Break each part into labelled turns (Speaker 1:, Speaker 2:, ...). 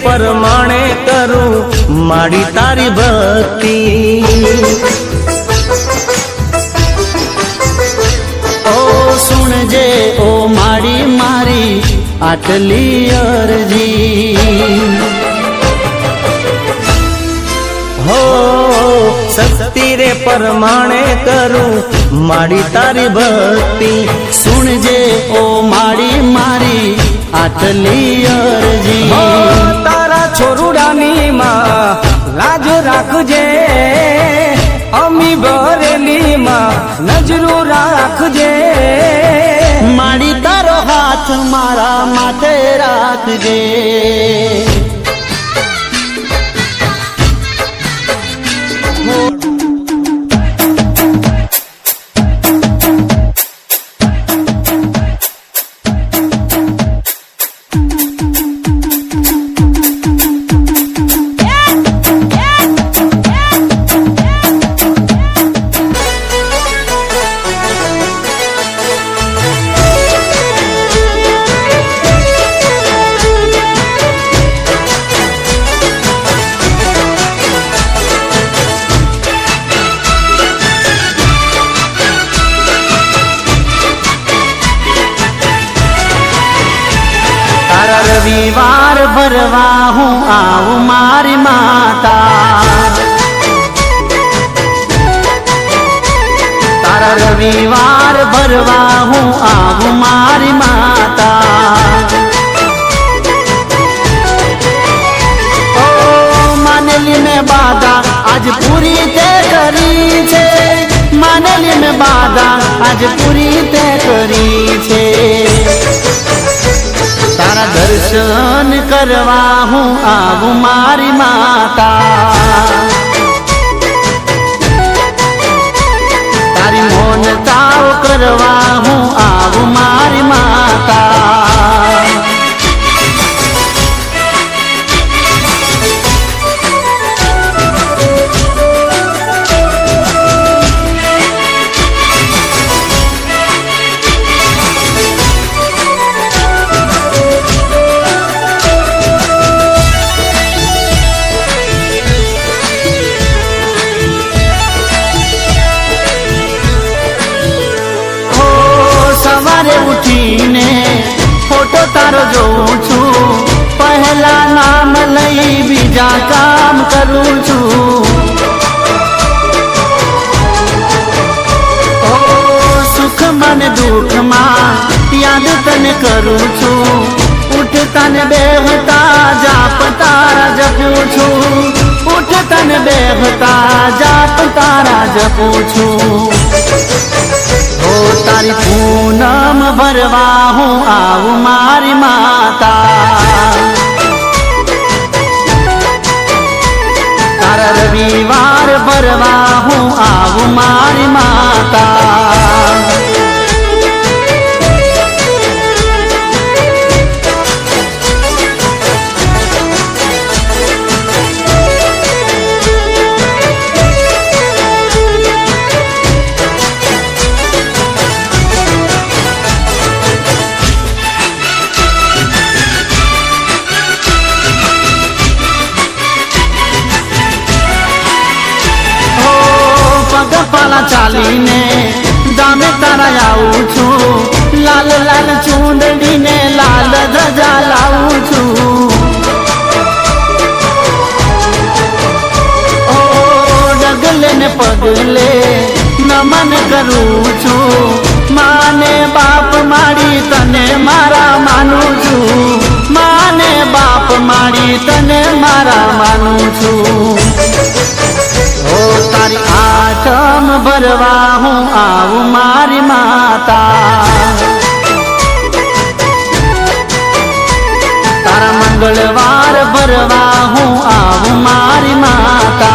Speaker 1: परमाणे करूं माड़ी तारी भक्ति। ओ सुनजे ओ माड़ी मारी आटली अरजी। हो शक्ति रे परमाणे करूं माड़ी तारी भक्ति। सुनजे ओ माड़ी मारी आटली अरजी।
Speaker 2: तारा छोरुडानी मां लाज राखजे, अमी बरेली मां नजरू राखजे।
Speaker 1: माड़ी तारो हाथ मारा माथे राखजे। रविवार भरवा हूँ आऊं मारी माता। तारा रविवार भरवा हूँ आऊं मारी माता। ओ मानेली में बाधा आज पूरी ते करी छे। मानेली में बाधा आज पूरी ते करी छे। तारा दर्शन करवा हूँ आऊं मारी माता। तारी मौनताओ करवा हूँ आऊं मारी माता। सवारे उठीने फोटो तारो जोऊं छू। पहला नाम लई बीजा काम करूं छू। ओ सुख मन दुख मां याद तने करूं छू। उठ तने बेहता जाप तारा जपूं छू। उठ तने बेहता जाप तारा जपूं छू। ओ तारी पूनम भरवा हूँ आऊं मारी माता। तारा रविवार भरवा हूँ आऊं मारी माता। पगपाला चालीने दामे तारा आऊं छू। लाल लाल चूंदड़ी ने लाल ध्वजा लाऊं छू। ओ डगले ने पगले नमन करूं छू। माने बाप माड़ी तने मारा मानूं छू। माने बाप माड़ी तने मारा मानूं छू। ओ तारी आठम भरवा हूँ आऊं मारी माता। तारा मंगलवार भरवा हूँ आऊं मारी माता।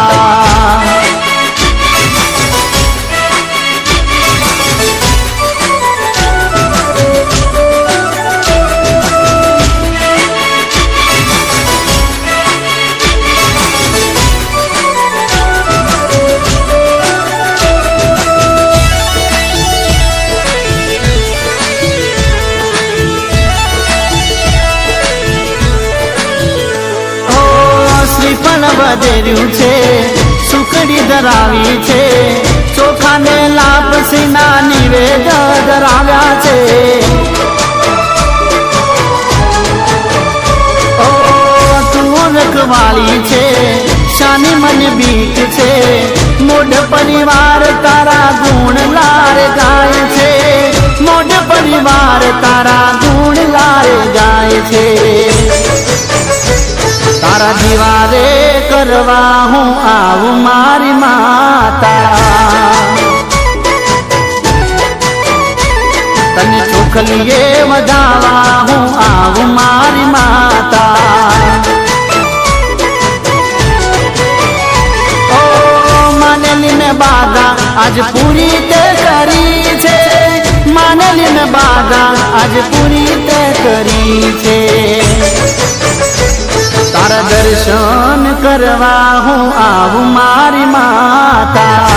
Speaker 1: પણ વધેર્યું છે સુખડી ધરાવી છે ચોખાને લાપસીના નિવેદ ધરાવ્યા છે ઓ તું રખવાળી છે શાની મને બીક છે મોઢ પરિવાર તારા ગુણ લારે ગાય છે મોઢ પરિવાર તારા ગુણ લારે ગાય છે તારા દીવારે કરવા હું આવું મારી માતા તને ચોખલીએ વધાવા હું આવું મારી માતા ઓ માનેલી ને બાધા આજ પૂરી તે કરી છે માનેલી ને બાધા આજ પૂરી તે કરી છે તારા દર્શન કરવા હું આવું મારી માતા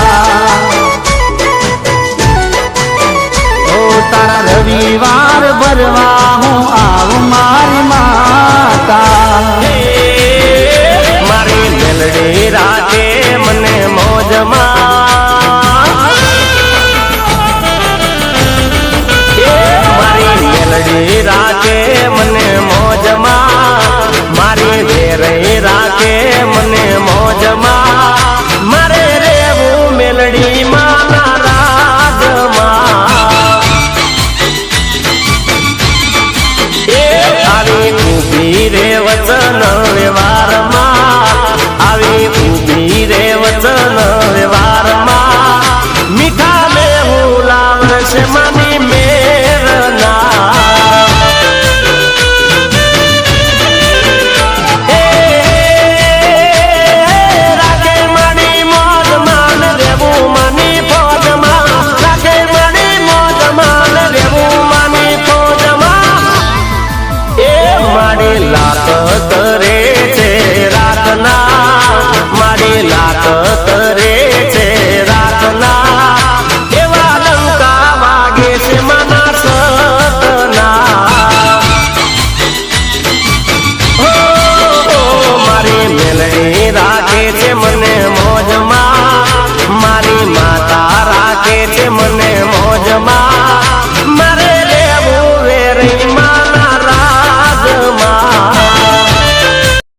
Speaker 1: ઓ તારા રવિવાર ભરવા હું આવું મારી માતા
Speaker 3: મારી મેલડી રાતે મને મોજમાં